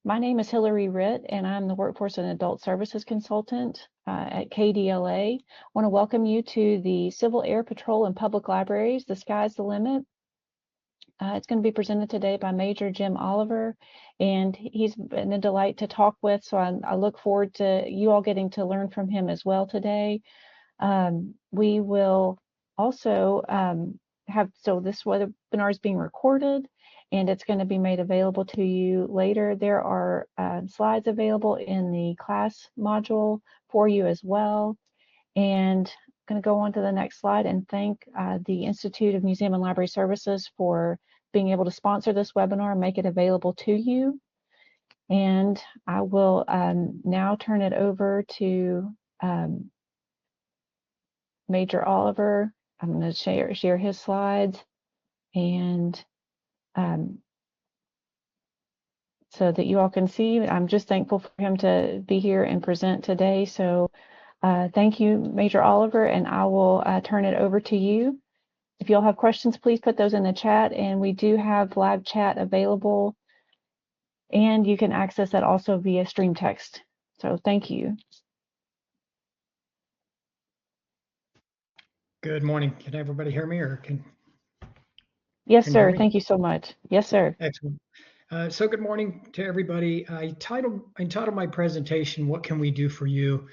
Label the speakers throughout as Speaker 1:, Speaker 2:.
Speaker 1: My name is Hillary Ritt, and I'm the Workforce and Adult Services Consultant at KDLA. I want to welcome you to the Civil Air Patrol and Public Libraries, The Sky's the Limit. It's going to be presented today by Major Jim Oliver, and he's been a delight to talk with, so I look forward to you all getting to learn from him as well today. We will also this webinar is being recorded, and it's going to be made available to you later. There are slides available in the class module for you as well. And I'm going to go on to the next slide and thank the Institute of Museum and Library Services for being able to sponsor this webinar and make it available to you. And I will now turn it over to Major Oliver. I'm going to share his slides, and so that you all can see. I'm just thankful for him to be here and present today. So thank you, Major Oliver, and I will turn it over to you. If you all have questions, please put those in the chat, and we do have live chat available, and you can access that also via stream text. So thank you.
Speaker 2: Good morning. Can everybody hear me, or can?
Speaker 1: Yes, sir. Thank you so much. Yes, sir.
Speaker 2: Excellent. So good morning to everybody. I entitled my presentation, "What Can We Do for You?"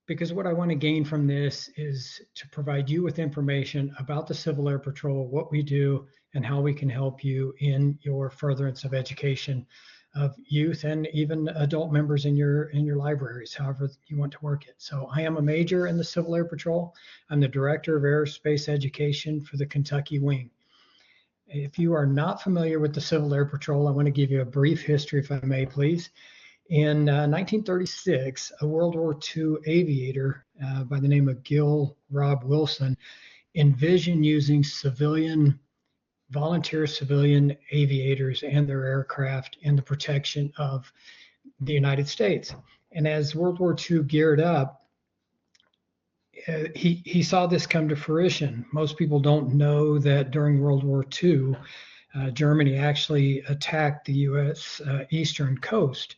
Speaker 2: Because what I want to gain from this is to provide you with information about the Civil Air Patrol, what we do, and how we can help you in your furtherance of education of youth and even adult members in your libraries, however you want to work it. So I am a major in the Civil Air Patrol. I'm the Director of Aerospace Education for the Kentucky Wing. If you are not familiar with the Civil Air Patrol, I want to give you a brief history, if I may, please. In 1936, a World War II aviator by the name of Gil Rob Wilson envisioned using volunteer civilian aviators and their aircraft in the protection of the United States. And as World War II geared up, he saw this come to fruition. Most people don't know that during World War II, Germany actually attacked the U.S. Eastern coast.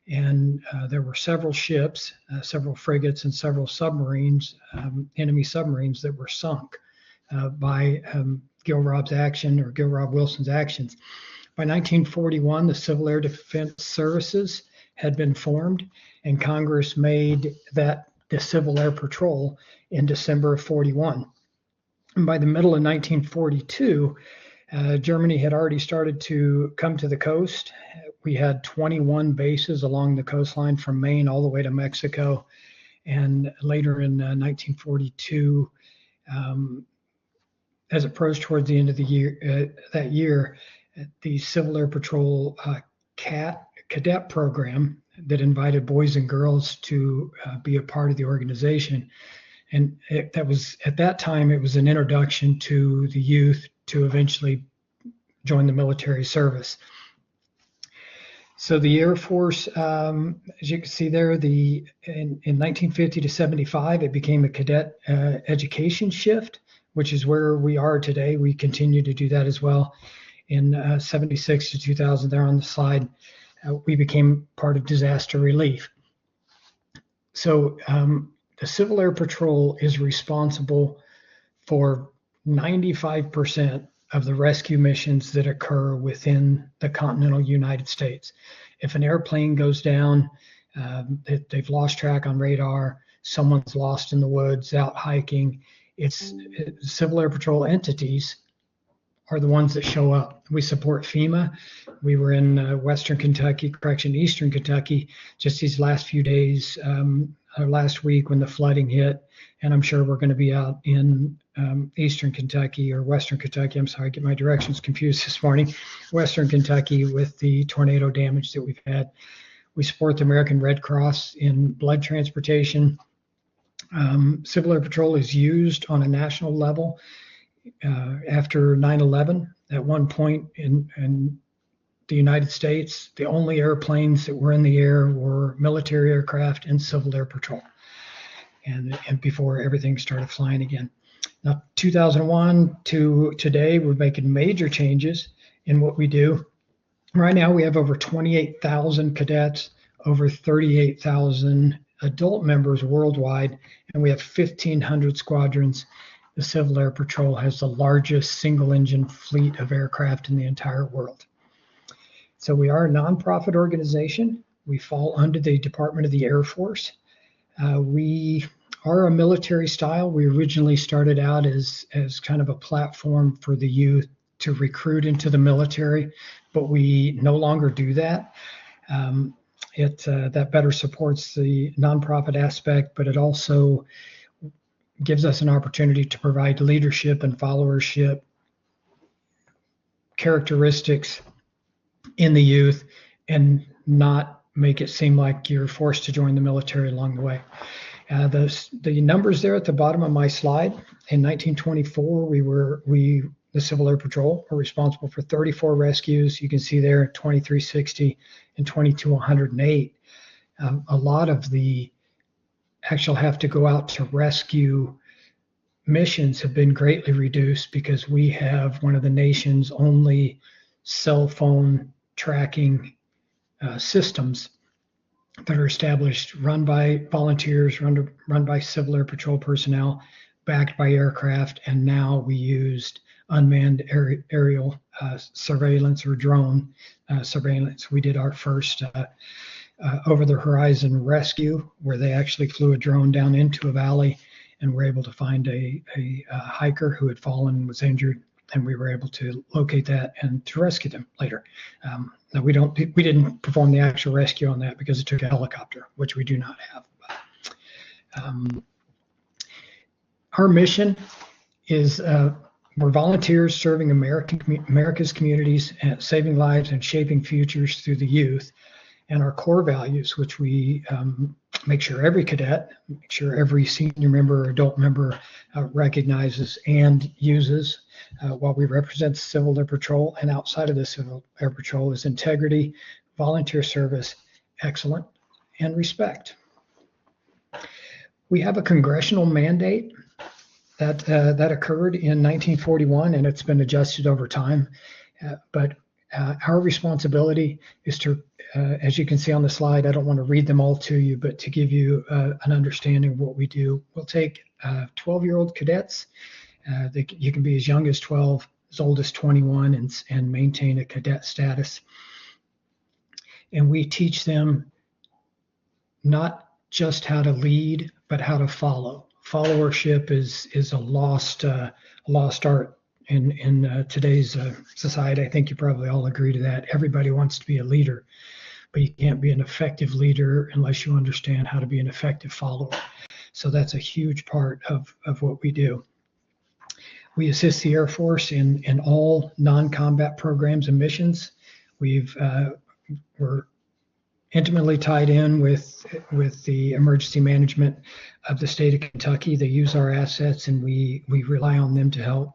Speaker 2: And there were several ships, several frigates, and several submarines, enemy submarines that were sunk by Gil Rob Wilson's actions. By 1941, the Civil Air Defense Services had been formed, and Congress made that the Civil Air Patrol in December of 41. And by the middle of 1942, Germany had already started to come to the coast. We had 21 bases along the coastline from Maine all the way to Mexico. And later in 1942, as it approached towards the end of the year, the Civil Air Patrol cadet program that invited boys and girls to be a part of the organization. And that was, at that time, it was an introduction to the youth to eventually join the military service. So the Air Force, as you can see there, in 1950 to 75, it became a cadet education shift, which is where we are today. We continue to do that as well. In 76 to 2000, there on the slide, we became part of disaster relief. So the Civil Air Patrol is responsible for 95% of the rescue missions that occur within the continental United States. If an airplane goes down, they've lost track on radar, someone's lost in the woods, out hiking, Civil Air Patrol entities are the ones that show up. We support FEMA. We were in Eastern Kentucky, just these last few days, last week when the flooding hit, and I'm sure we're going to be out in Eastern Kentucky or Western Kentucky. I'm sorry, I get my directions confused this morning. Western Kentucky with the tornado damage that we've had. We support the American Red Cross in blood transportation. Civil Air Patrol is used on a national level. After 9/11, at one point in the United States, the only airplanes that were in the air were military aircraft and Civil Air Patrol, and before everything started flying again. Now, 2001 to today, we're making major changes in what we do. Right now, we have over 28,000 cadets, over 38,000 adult members worldwide, and we have 1,500 squadrons. The Civil Air Patrol has the largest single-engine fleet of aircraft in the entire world. So we are a nonprofit organization. We fall under the Department of the Air Force. We are a military style. We originally started out as kind of a platform for the youth to recruit into the military, but we no longer do that. That better supports the nonprofit aspect, but it also gives us an opportunity to provide leadership and followership characteristics in the youth and not make it seem like you're forced to join the military along the way. The numbers there at the bottom of my slide, in 1924, the Civil Air Patrol were responsible for 34 rescues. You can see there 2360 and 2208. A lot of the actual have to go out to rescue missions have been greatly reduced because we have one of the nation's only cell phone tracking systems that are established, run by volunteers, run by Civil Air Patrol personnel, backed by aircraft, and now we used unmanned aerial surveillance or drone surveillance. We did our first over-the-horizon rescue where they actually flew a drone down into a valley and were able to find a hiker who had fallen and was injured, and we were able to locate that and to rescue them later. Now we didn't perform the actual rescue on that because it took a helicopter, which we do not have. Our mission is we're volunteers serving America's communities, and saving lives and shaping futures through the youth. And our core values, which we make sure every cadet, make sure every senior member or adult member recognizes and uses while we represent the Civil Air Patrol and outside of the Civil Air Patrol, is integrity, volunteer service, excellence, and respect. We have a congressional mandate that occurred in 1941, and it's been adjusted over time. But our responsibility is to, as you can see on the slide, I don't want to read them all to you, but to give you an understanding of what we do. We'll take 12-year-old cadets. You can be as young as 12, as old as 21, and maintain a cadet status. And we teach them not just how to lead, but how to follow. Followership is a lost art in today's society. I think you probably all agree to that. Everybody wants to be a leader, but you can't be an effective leader unless you understand how to be an effective follower. So that's a huge part of what we do. We assist the Air Force in all non-combat programs and missions. We're intimately tied in with the emergency management of the state of Kentucky. They use our assets, and we rely on them to help.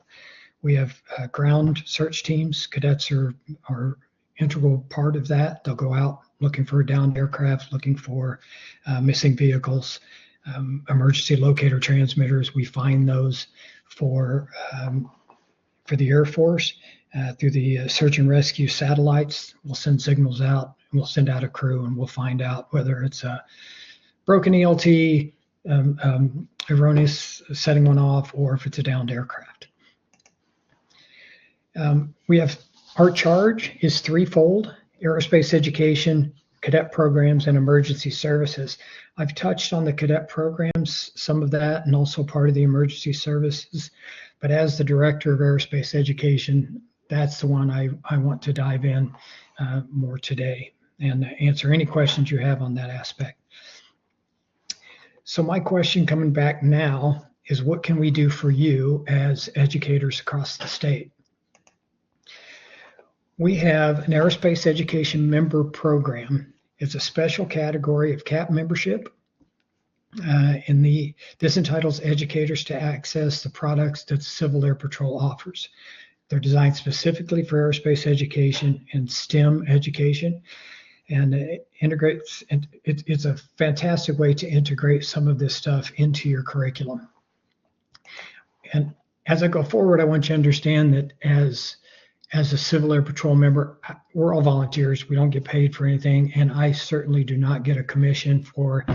Speaker 2: We have ground search teams. Cadets are integral part of that. They'll go out looking for downed aircraft, looking for missing vehicles, emergency locator transmitters. We find those for the Air Force through the search and rescue satellites. We'll send signals out, and we'll send out a crew, and we'll find out whether it's a broken ELT, erroneous setting one off, or if it's a downed aircraft. Our charge is threefold: aerospace education, cadet programs, and emergency services. I've touched on the cadet programs, some of that, and also part of the emergency services. But as the director of aerospace education, that's the one I want to dive in more today and answer any questions you have on that aspect. So my question coming back now is, what can we do for you as educators across the state? We have an aerospace education member program. It's a special category of CAP membership. This entitles educators to access the products that the Civil Air Patrol offers. They're designed specifically for aerospace education and STEM education, and it's a fantastic way to integrate some of this stuff into your curriculum. And as I go forward, I want you to understand that as as a Civil Air Patrol member, we're all volunteers. We don't get paid for anything, and I certainly do not get a commission for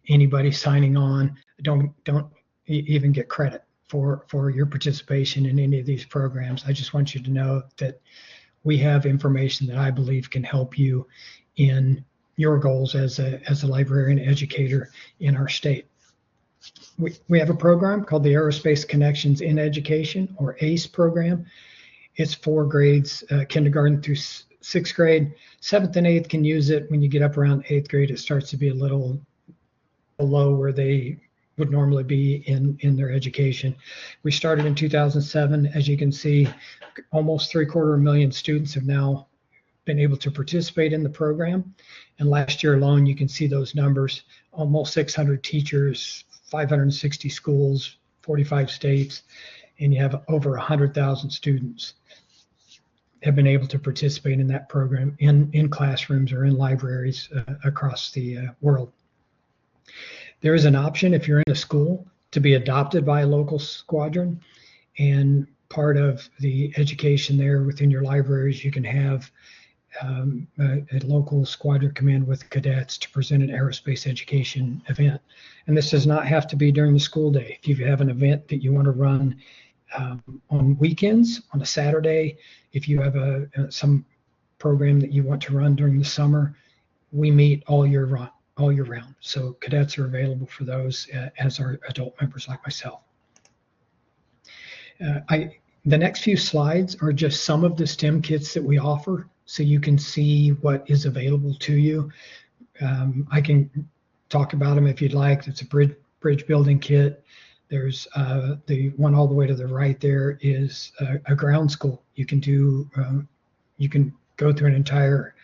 Speaker 2: anybody signing on. Don't even get credit for your participation in any of these programs. I just want you to know that we have information that I believe can help you in your goals as a librarian educator in our state. We have a program called the Aerospace Connections in Education, or ACE program. It's 4 grades, kindergarten through 6th grade. 7th and 8th can use it. When you get up around 8th grade, it starts to be a little below where they would normally be in their education. We started in 2007. As you can see, almost 750,000 students have now been able to participate in the program. And last year alone, you can see those numbers, almost 600 teachers, 560 schools, 45 states, and you have over 100,000 students have been able to participate in that program in classrooms or in libraries across the world. There is an option if you're in a school to be adopted by a local squadron, and part of the education there within your libraries, you can have a local squadron come in with cadets to present an aerospace education event. And this does not have to be during the school day. If you have an event that you want to run on weekends, on a Saturday, if you have some program that you want to run during the summer, we meet all year round. So cadets are available for those, as are adult members like myself. The next few slides are just some of the STEM kits that we offer, so you can see what is available to you. I can talk about them if you'd like. It's a bridge building kit. There's the one all the way to the right there is a ground school. You can go through an entire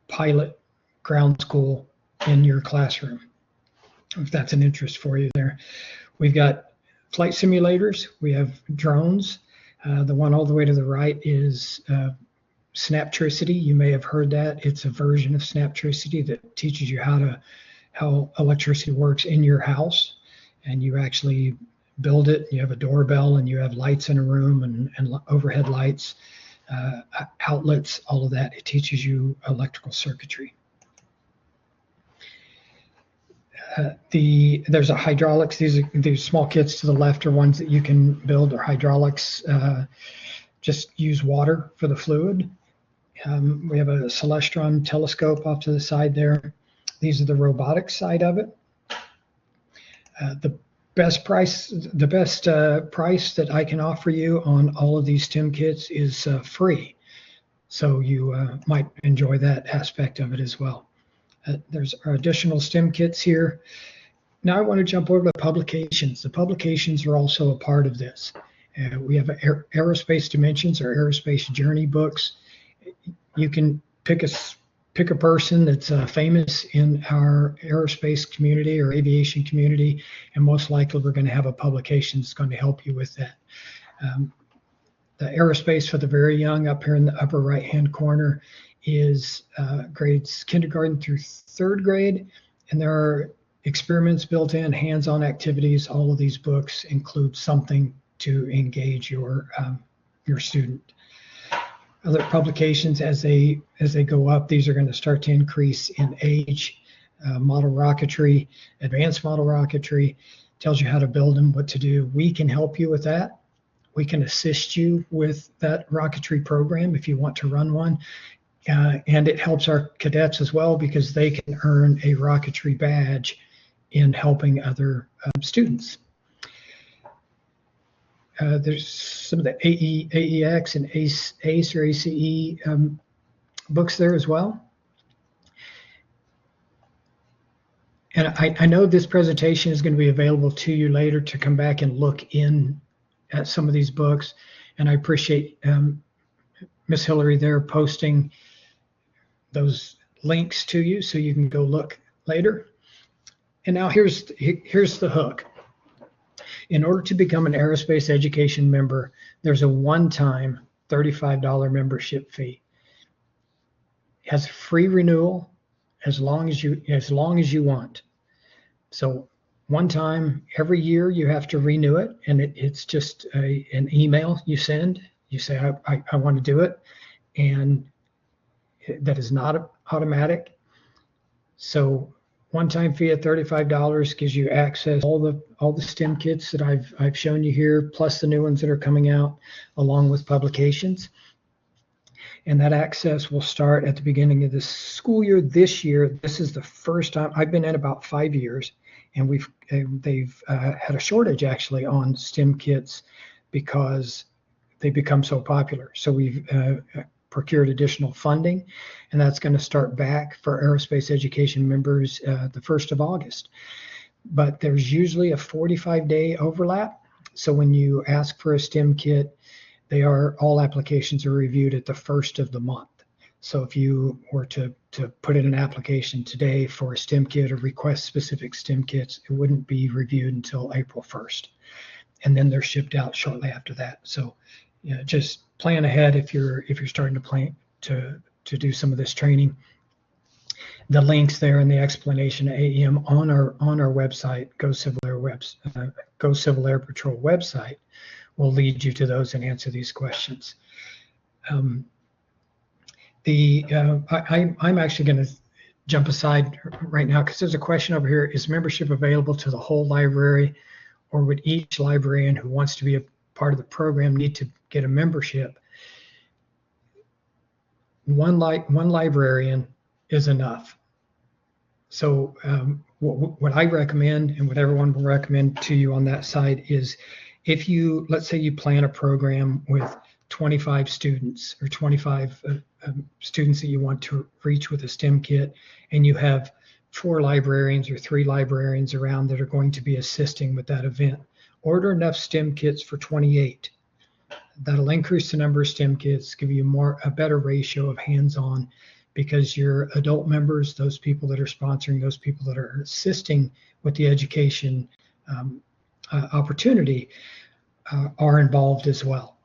Speaker 2: pilot ground school in your classroom, if that's an interest for you there. We've got flight simulators. We have drones. The one all the way to the right is Snaptricity. You may have heard that. It's a version of Snaptricity that teaches you how electricity works in your house, and you actually build it. You have a doorbell, and you have lights in a room, and overhead lights, outlets, all of that. It teaches you electrical circuitry. There's a hydraulics. These small kits to the left are ones that you can build, or hydraulics. Just use water for the fluid. We have a Celestron telescope off to the side there. These are the robotics side of it. The best price that I can offer you on all of these STEM kits is free. So you might enjoy that aspect of it as well. There's our additional STEM kits here. Now I want to jump over to publications. The publications are also a part of this. We have Aerospace Dimensions, or Aerospace Journey books. You can pick a person that's famous in our aerospace community or aviation community, and most likely we're going to have a publication that's going to help you with that. The Aerospace for the Very Young up here in the upper right-hand corner is grades kindergarten through 3rd grade, and there are experiments built in, hands-on activities. All of these books include something to engage your student. Other publications, as they go up, these are going to start to increase in age. Model rocketry, advanced model rocketry, tells you how to build them, what to do. We can help you with that. We can assist you with that rocketry program if you want to run one. And it helps our cadets as well, because they can earn a rocketry badge in helping other students. There's some of the AEX and ACE or ACE books there as well. And I know this presentation is going to be available to you later to come back and look in at some of these books. And I appreciate Miss Hillary there posting those links to you so you can go look later. And now here's the hook. In order to become an aerospace education member, there's a one-time $35 membership fee. It has a free renewal as long as you want. So one time every year you have to renew it, and it's just an email you send. You say, I want to do it, and that is not automatic. So one-time fee of $35 gives you access to all the STEM kits that I've shown you here, plus the new ones that are coming out, along with publications. And that access will start at the beginning of the school year. This year, this is the first time I've been in about 5 years, and they've had a shortage actually on STEM kits because they become so popular. So we've procured additional funding, and that's going to start back for aerospace education members the 1st of August. But there's usually a 45-day overlap. So when you ask for a STEM kit, all applications are reviewed at the 1st of the month. So if you were to put in an application today for a STEM kit or request specific STEM kits, it wouldn't be reviewed until April 1st. And then they're shipped out shortly after that. So just plan ahead if you're starting to plan to do some of this training. The links there and the explanation of AEM on our website, Go Civil Air Patrol website, will lead you to those and answer these questions. I'm actually going to jump aside right now because there's a question over here. Is membership available to the whole library, or would each librarian who wants to be a part of the program need to get a membership? One librarian is enough. So what I recommend, and what everyone will recommend to you on that side, is if let's say you plan a program with 25 students or 25 students that you want to reach with a STEM kit, and you have 4 librarians or 3 librarians around that are going to be assisting with that event, order enough STEM kits for 28. That'll increase the number of STEM kits, give you a better ratio of hands-on, because your adult members, those people that are sponsoring, those people that are assisting with the education opportunity, are involved as well.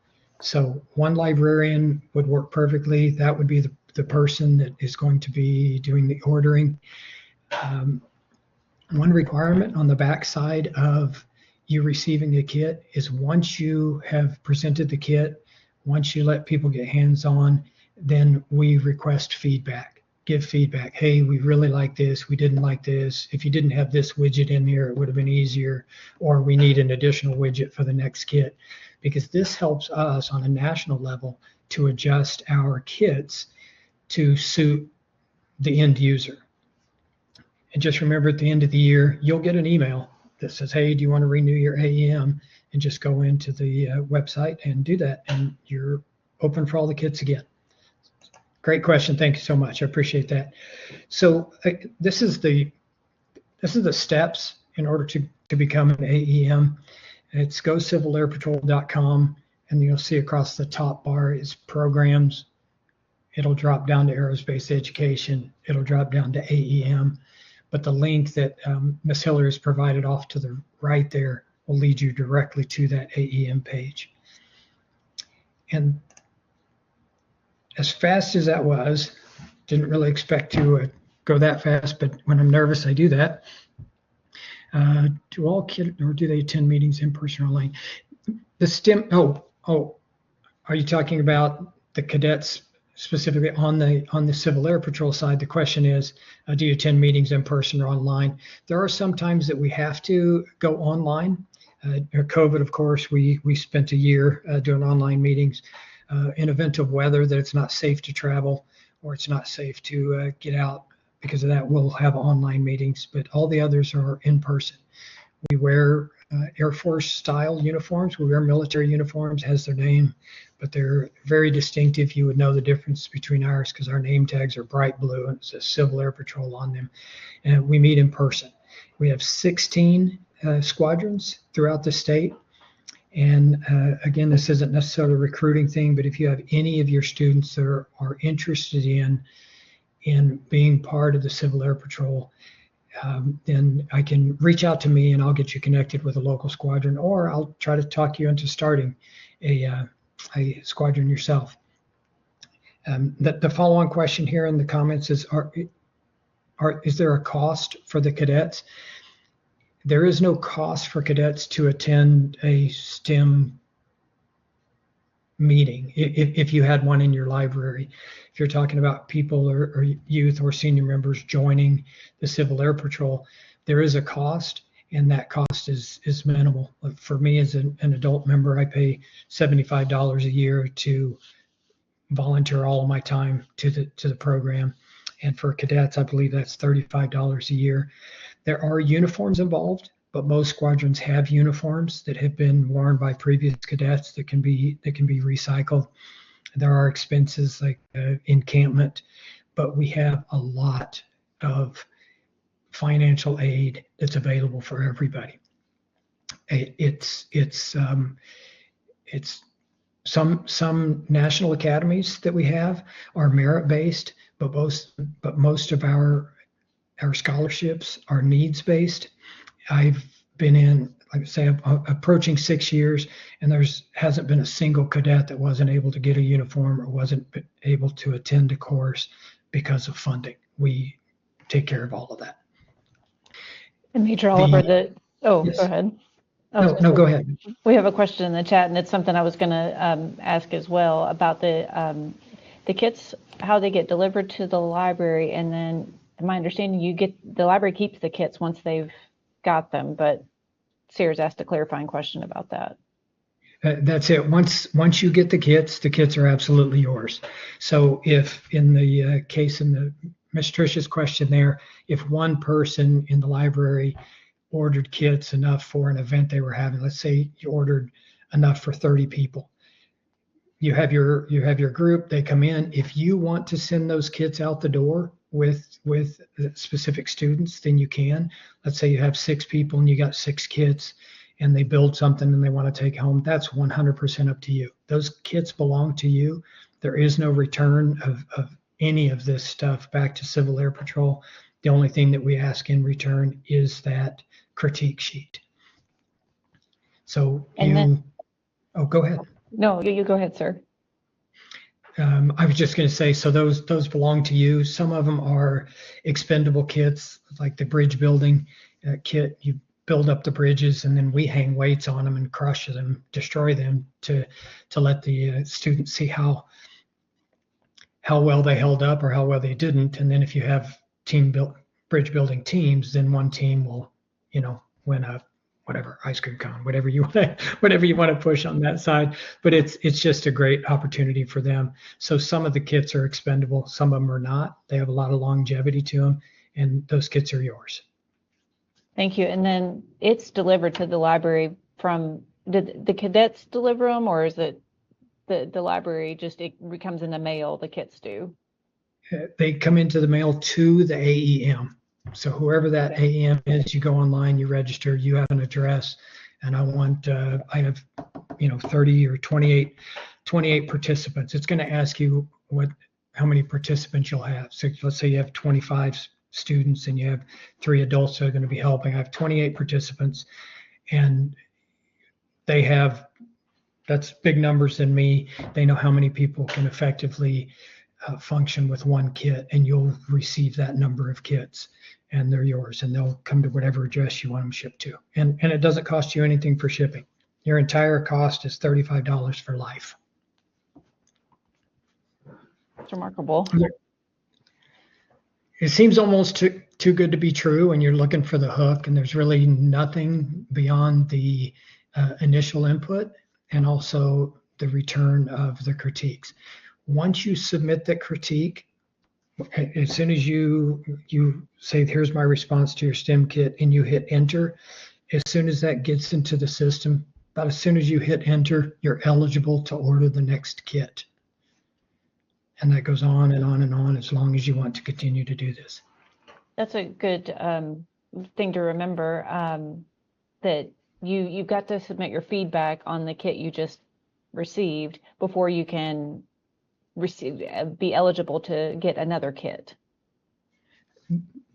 Speaker 2: So one librarian would work perfectly. That would be the person that is going to be doing the ordering. One requirement on the back side of you receiving a kit is once you have presented the kit, once you let people get hands-on, then we request feedback. Give feedback. Hey, we really like this. We didn't like this. If you didn't have this widget in here, it would have been easier. Or we need an additional widget for the next kit. Because this helps us on a national level to adjust our kits to suit the end user. And just remember, at the end of the year, you'll get an email that says, hey, do you want to renew your AEM? And just go into the website and do that, and you're open for all the kits again. Great question. Thank you so much. I appreciate that. So this is the steps in order to become an AEM. It's gocivilairpatrol.com, and you'll see across the top bar is programs. It'll drop down to aerospace education. It'll drop down to AEM. But the link that Ms. Hiller has provided off to the right there will lead you directly to that AEM page. And as fast as that was, didn't really expect to go that fast, but when I'm nervous, I do that. Do all kids, or do they attend meetings in person or online? The STEM, are you talking about the cadets specifically on the Civil Air Patrol side? The question is, do you attend meetings in person or online? There are some times that we have to go online. COVID, of course, we spent a year doing online meetings. In event of weather that it's not safe to travel or it's not safe to get out, because of that, we'll have online meetings, but all the others are in person. We wear Air Force style uniforms. We wear military uniforms, has their name, but they're very distinctive. You would know the difference between ours because our name tags are bright blue and it says Civil Air Patrol on them. And we meet in person. We have 16 squadrons throughout the state. And again, this isn't necessarily a recruiting thing, but if you have any of your students that are interested in being part of the Civil Air Patrol, then I can reach out to me and I'll get you connected with a local squadron, or I'll try to talk you into starting a squadron yourself. The follow-on question here in the comments is, is there a cost for the cadets? There is no cost for cadets to attend a STEM meeting. If you had one in your library, if you're talking about people or youth or senior members joining the Civil Air Patrol, there is a cost, and that cost is minimal. For me as an adult member, I pay $75 a year to volunteer all of my time to the program. And for cadets, I believe that's $35 a year. There are uniforms involved, but most squadrons have uniforms that have been worn by previous cadets that can be recycled. There are expenses like encampment, but we have a lot of financial aid that's available for everybody. It's some national academies that we have are merit-based, but most of our scholarships are needs-based. I've been in, like I say, approaching 6 years, and hasn't been a single cadet that wasn't able to get a uniform or wasn't able to attend a course because of funding. We take care of all of that.
Speaker 1: And Major Oliver,
Speaker 2: yes.
Speaker 1: Go ahead.
Speaker 2: No, go ahead.
Speaker 1: We have a question in the chat, and it's something I was going to ask as well about the kits, how they get delivered to the library, and then, in my understanding, the library keeps the kits once they've got them. But Sarah's asked a clarifying question about that.
Speaker 2: That's it. Once you get the kits are absolutely yours. So if in the case in the Ms. Tricia's question there, if one person in the library ordered kits enough for an event they were having, let's say you ordered enough for 30 people, you have your group, they come in. If you want to send those kits out the door with specific students, then you can. Let's say you have 6 people and you got 6 kits, and they build something and they want to take home. That's 100% up to you. Those kits belong to you. There is no return of any of this stuff back to Civil Air Patrol. The only thing that we ask in return is that critique sheet. So go ahead.
Speaker 1: No, you go ahead, sir.
Speaker 2: I was just going to say, so those belong to you. Some of them are expendable kits, like the bridge building kit. You build up the bridges, and then we hang weights on them and crush them, destroy them to let the students see how well they held up or how well they didn't. And then if you have bridge building teams, then one team will, win a whatever ice cream cone, whatever you want to push on that side. But it's just a great opportunity for them. So some of the kits are expendable, some of them are not. They have a lot of longevity to them, and those kits are yours.
Speaker 1: Thank you. And then it's delivered to the library did the cadets deliver them, or is it the library it comes in the mail, the kits do?
Speaker 2: They come into the mail to the AEM. So whoever that AEM is, you go online, you register, you have an address, and I have 30 or 28 participants. It's going to ask you how many participants you'll have. So let's say you have 25 students and you have 3 adults that are going to be helping. I have 28 participants, and that's big numbers in me. They know how many people can effectively function with one kit, and you'll receive that number of kits, and they're yours, and they'll come to whatever address you want them shipped to. And it doesn't cost you anything for shipping. Your entire cost is $35 for life.
Speaker 1: It's remarkable.
Speaker 2: It seems almost too good to be true, and you're looking for the hook, and there's really nothing beyond the initial input and also the return of the critiques. Once you submit the critique, as soon as you say, here's my response to your STEM kit, and you hit enter, as soon as that gets into the system, about as soon as you hit enter, you're eligible to order the next kit. And that goes on and on and on as long as you want to continue to do this.
Speaker 1: That's a good thing to remember, that you've got to submit your feedback on the kit you just received before you can be eligible to get another kit.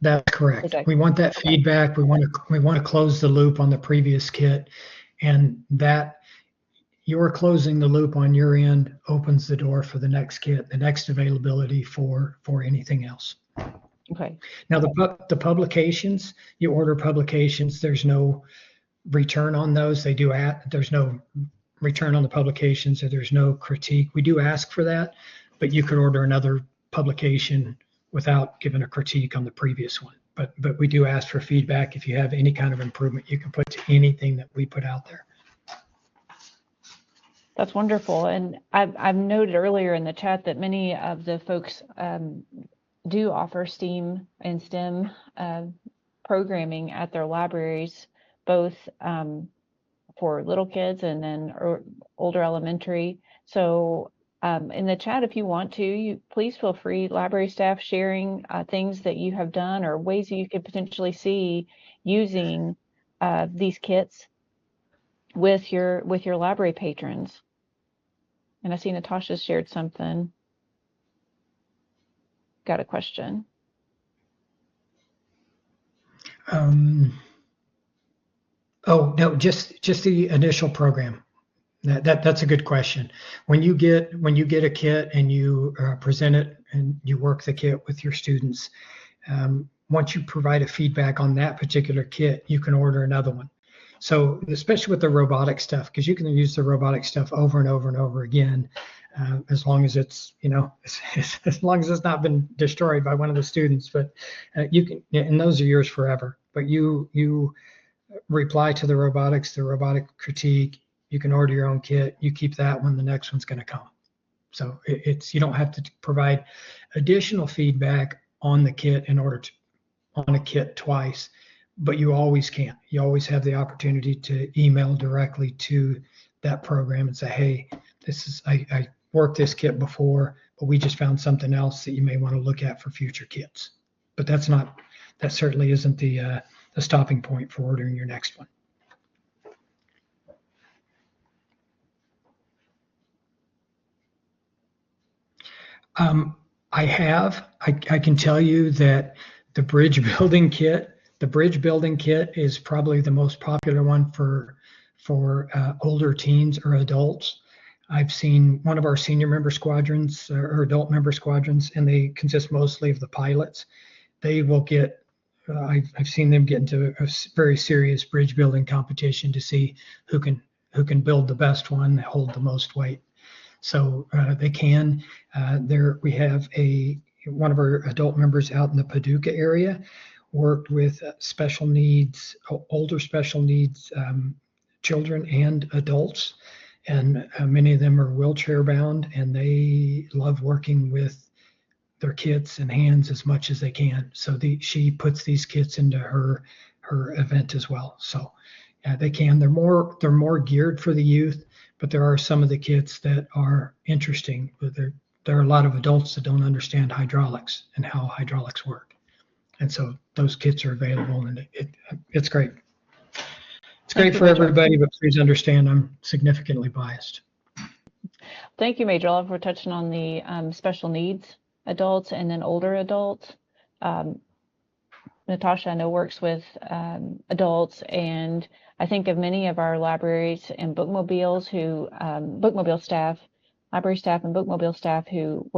Speaker 2: That's correct. We want that feedback. We want to close the loop on the previous kit, and that you're closing the loop on your end opens the door for the next kit, the next availability for anything else.
Speaker 1: Okay.
Speaker 2: Now the publications, you order publications, there's no return on those. There's no return on the publications, or there's no critique. We do ask for that, but you could order another publication without giving a critique on the previous one. But we do ask for feedback. If you have any kind of improvement, you can put to anything that we put out there.
Speaker 1: That's wonderful. And I've noted earlier in the chat that many of the folks do offer STEAM and STEM programming at their libraries, both for little kids and then older elementary. So in the chat, if you want to, you please feel free, library staff sharing things that you have done or ways that you could potentially see using these kits with your library patrons. And I see Natasha shared something. Got a question.
Speaker 2: Oh no, just the initial program. That's a good question. When you get a kit and you present it and you work the kit with your students, once you provide a feedback on that particular kit, you can order another one. So especially with the robotic stuff, because you can use the robotic stuff over and over and over again, as long as it's, as long as it's not been destroyed by one of the students. But you can, and those are yours forever. But you reply to the robotic critique. You can order your own kit. You keep that one. The next one's going to come. So you don't have to provide additional feedback on the kit in order to on a kit twice. But you always can. You always have the opportunity to email directly to that program and say, hey, I worked this kit before, but we just found something else that you may want to look at for future kits. But that certainly isn't the stopping point for ordering your next one. I can tell you that the bridge building kit is probably the most popular one for older teens or adults. I've seen one of our senior member squadrons or adult member squadrons, and they consist mostly of the pilots. They will get, I've seen them get into a very serious bridge building competition to see who can build the best one, hold the most weight. So they can. We have one of our adult members out in the Paducah area worked with special needs, older special needs children and adults, and many of them are wheelchair bound, and they love working with their kits and hands as much as they can. So she puts these kits into her event as well. So they can. They're more geared for the youth, but there are some of the kits that are interesting. There are a lot of adults that don't understand hydraulics and how hydraulics work. And so those kits are available, and it's great. It's great for everybody, but please understand I'm significantly biased.
Speaker 1: Thank you, Major Oliver, for touching on the special needs adults and then older adults. Natasha, I know, works with adults, and I think of many of our libraries and bookmobiles bookmobile staff, library staff and bookmobile staff who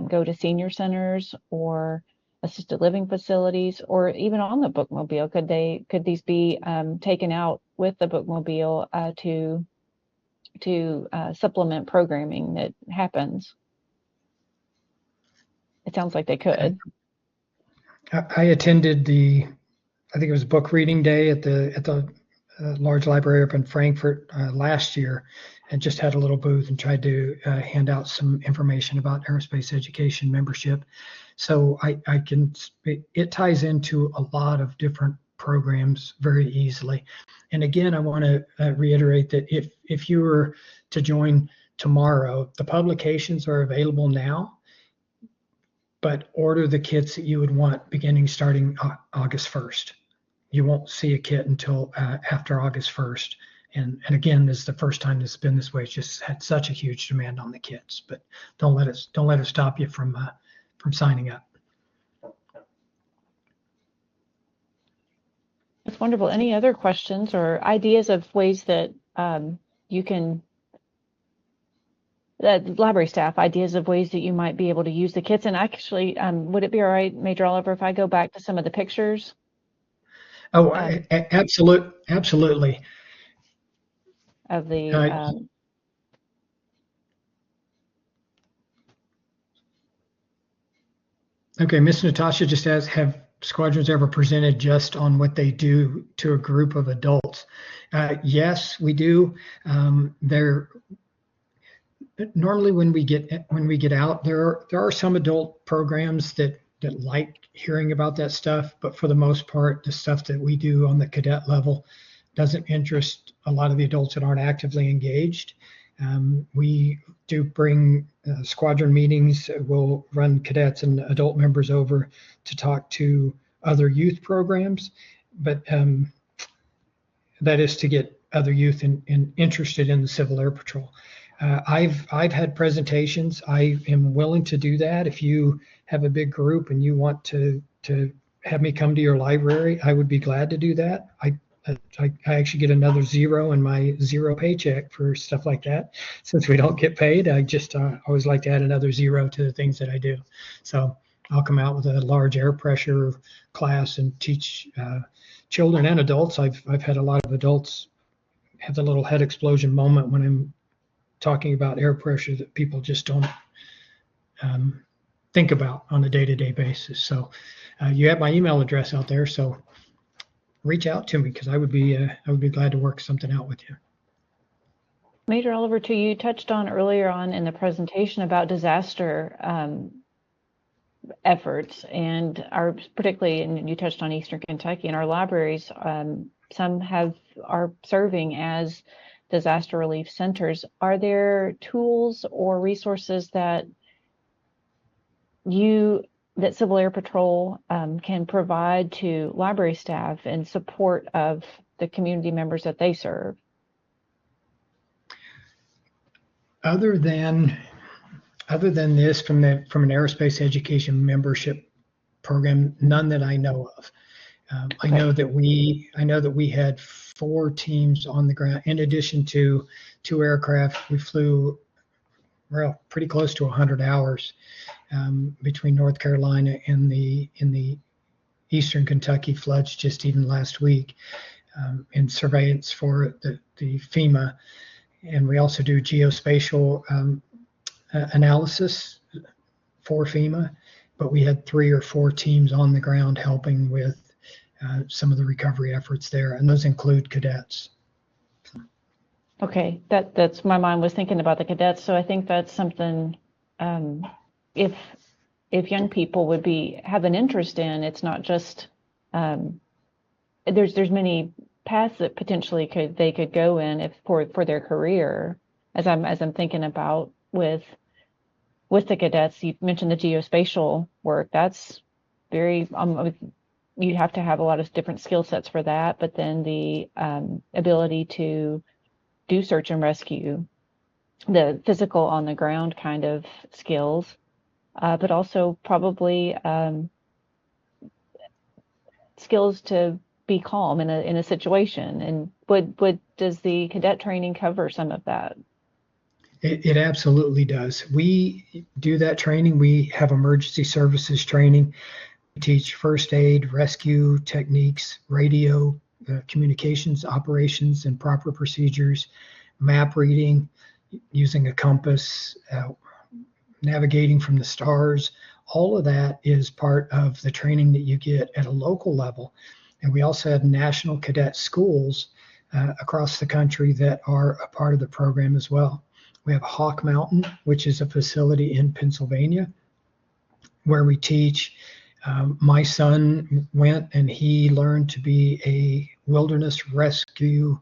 Speaker 1: go to senior centers or assisted living facilities, or even on the bookmobile. Could these be taken out with the bookmobile to supplement programming that happens? It sounds like they could.
Speaker 2: I attended I think it was book reading day at the large library up in Frankfurt last year, and just had a little booth and tried to hand out some information about aerospace education membership. So it ties into a lot of different programs very easily. And again, I want to reiterate that if you were to join tomorrow, the publications are available now, but order the kits that you would want starting August 1st. You won't see a kit until after August 1st. And again, this is the first time this has been this way. It's just had such a huge demand on the kits, but don't let it stop you from signing up.
Speaker 1: That's wonderful. Any other questions or ideas of ways that you can, library staff, ideas of ways that you might be able to use the kits? And actually, would it be all right, Major Oliver, if I go back to some of the pictures?
Speaker 2: Oh, absolutely.
Speaker 1: of the
Speaker 2: Okay, Miss Natasha just asks, have squadrons ever presented just on what they do to a group of adults? Yes, we do. They're normally when we get out, there are some adult programs that like hearing about that stuff, but for the most part, the stuff that we do on the cadet level doesn't interest a lot of the adults that aren't actively engaged. We do bring squadron meetings. We'll run cadets and adult members over to talk to other youth programs, but that is to get other youth interested in the Civil Air Patrol. I've had presentations. I am willing to do that. If you have a big group and you want to have me come to your library, I would be glad to do that. I actually get another zero in my zero paycheck for stuff like that. Since we don't get paid, I just always like to add another zero to the things that I do. So I'll come out with a large air pressure class and teach children and adults. I've had a lot of adults have the little head explosion moment when I'm talking about air pressure that people just don't think about on a day-to-day basis. So you have my email address out there, so reach out to me because I would be glad to work something out with you.
Speaker 1: Major Oliver, too, you touched on earlier on in the presentation about disaster efforts, and particularly, and you touched on Eastern Kentucky, and our libraries, some are serving as disaster relief centers. Are there tools or resources that Civil Air Patrol can provide to library staff in support of the community members that they serve?
Speaker 2: Other than this, from an aerospace education membership program, none that I know of. Okay. I know that we had 4 teams on the ground. In addition to 2 aircraft, we flew pretty close to 100 hours between North Carolina and the Eastern Kentucky floods just even last week in surveillance for the FEMA. And we also do geospatial analysis for FEMA, but we had 3 or 4 teams on the ground helping with some of the recovery efforts there, and those include cadets.
Speaker 1: Okay, that's my mind was thinking about the cadets, so I think that's something if young people would have an interest in. It's not just there's many paths that potentially they could go in for their career. As I'm thinking about with the cadets, you mentioned the geospatial work. That's very you have to have a lot of different skill sets for that, but then the ability to do search and rescue, the physical on the ground kind of skills, but also probably skills to be calm in a situation. And does the cadet training cover some of that?
Speaker 2: It absolutely does. We do that training. We have emergency services training. We teach first aid, rescue techniques, radio, communications operations and proper procedures, map reading, using a compass, navigating from the stars. All of that is part of the training that you get at a local level. And we also have national cadet schools across the country that are a part of the program as well. We have Hawk Mountain, which is a facility in Pennsylvania where we teach. My son went and he learned to be a wilderness rescue.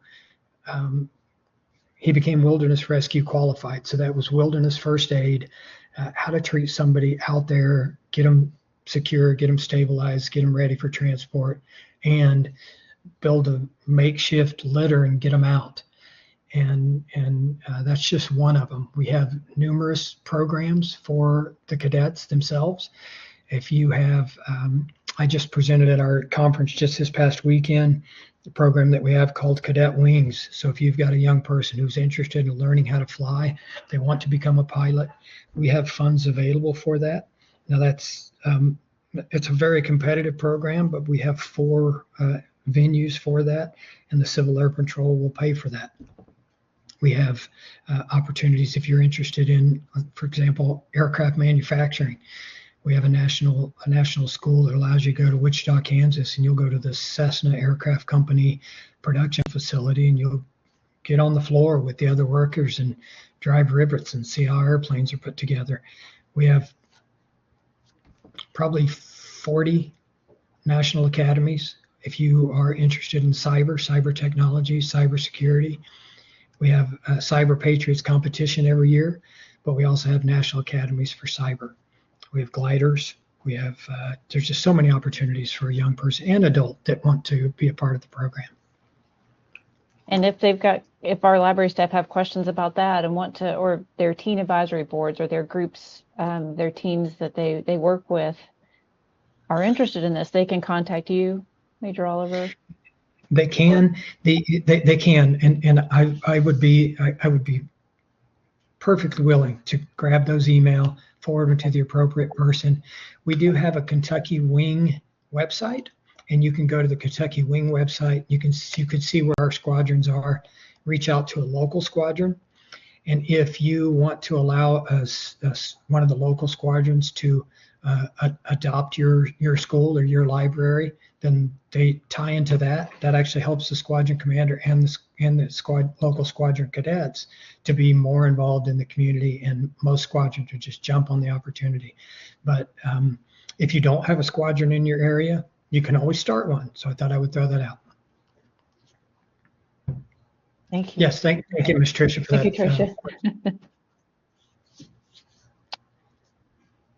Speaker 2: He became wilderness rescue qualified. So that was wilderness first aid, how to treat somebody out there, get them secure, get them stabilized, get them ready for transport, and build a makeshift litter and get them out. And that's just one of them. We have numerous programs for the cadets themselves. If you have, I just presented at our conference just this past weekend, the program that we have called Cadet Wings. So if you've got a young person who's interested in learning how to fly, they want to become a pilot, we have funds available for that. Now that's, it's a very competitive program, but we have 4 venues for that, and the Civil Air Patrol will pay for that. We have opportunities if you're interested in, for example, aircraft manufacturing. We have a national school that allows you to go to Wichita, Kansas, and you'll go to the Cessna Aircraft Company production facility, and you'll get on the floor with the other workers and drive rivets and see how airplanes are put together. We have probably 40 national academies. If you are interested in cyber technology, cybersecurity, we have a Cyber Patriots competition every year, but we also have national academies for cyber. We have gliders. We have, there's just so many opportunities for a young person and adult that want to be a part of the program.
Speaker 1: And if our library staff have questions about that and want to, or their teen advisory boards or their groups, their teams that they work with are interested in this, they can contact you, Major Oliver.
Speaker 2: They can, they can, and I would be perfectly willing to grab those email, forward them to the appropriate person. We do have a Kentucky Wing website, and you can go to the Kentucky Wing website. You can see where our squadrons are. Reach out to a local squadron, and if you want to allow us one of the local squadrons to adopt your school or your library, then they tie into that. That actually helps the squadron commander and the local squadron cadets to be more involved in the community. And most squadrons would just jump on the opportunity. But if you don't have a squadron in your area, you can always start one. So I thought I would throw that out.
Speaker 1: Thank you.
Speaker 2: Yes, thank you, Ms. Tricia, for that.
Speaker 1: Thank you, Tricia.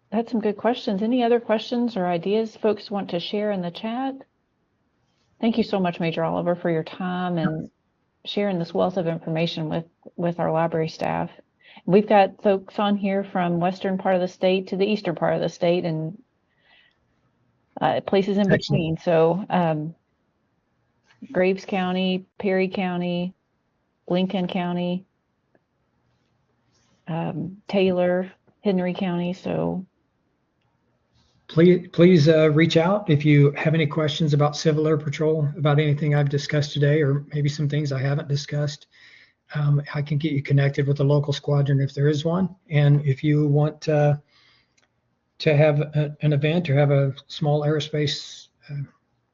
Speaker 1: That's some good questions. Any other questions or ideas folks want to share in the chat? Thank you so much, Major Oliver, for your time and sharing this wealth of information with our library staff. We've got folks on here from western part of the state to the eastern part of the state and places in between. So Graves County, Perry County, Lincoln County, Taylor, Henry County. So
Speaker 2: please reach out if you have any questions about Civil Air Patrol, about anything I've discussed today, or maybe some things I haven't discussed. I can get you connected with a local squadron if there is one. And if you want to have an event or have a small aerospace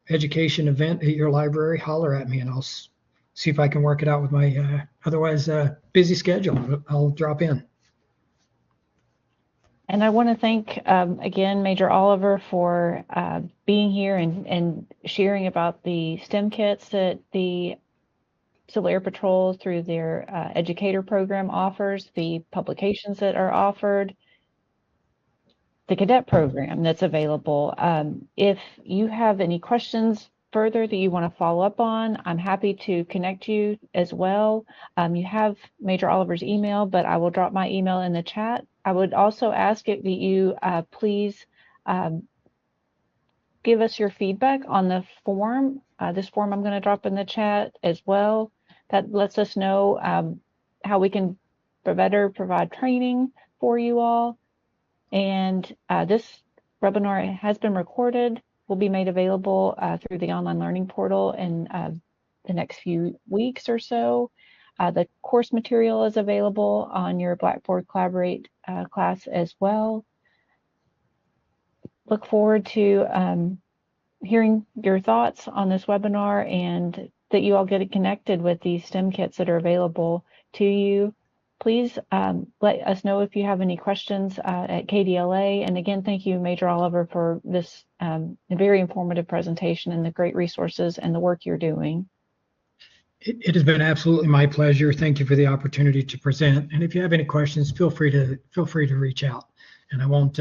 Speaker 2: education event at your library, holler at me and I'll see if I can work it out with my otherwise busy schedule. I'll drop in.
Speaker 1: And I want to thank, again, Major Oliver for being here and sharing about the STEM kits that the Civil Air Patrol through their educator program offers, the publications that are offered, the cadet program that's available. If you have any questions further that you want to follow up on, I'm happy to connect you as well. You have Major Oliver's email, but I will drop my email in the chat. I would also ask that you please give us your feedback on the form. This form I'm going to drop in the chat as well. That lets us know how we can better provide training for you all. And this webinar has been recorded, will be made available through the online learning portal in the next few weeks or so. The course material is available on your Blackboard Collaborate class as well. Look forward to hearing your thoughts on this webinar and that you all get connected with these STEM kits that are available to you. Please let us know if you have any questions at KDLA. And again, thank you, Major Oliver, for this very informative presentation and the great resources and the work you're doing.
Speaker 2: It has been absolutely my pleasure. Thank you for the opportunity to present. And if you have any questions, feel free to reach out. And I won't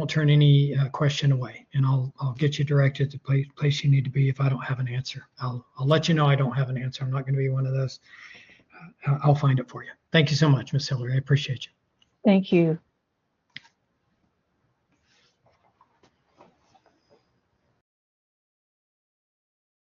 Speaker 2: turn any question away. And I'll get you directed to the place you need to be if I don't have an answer. I'll let you know I don't have an answer. I'm not going to be one of those. I'll find it for you. Thank you so much, Ms. Hillary. I appreciate you.
Speaker 1: Thank you.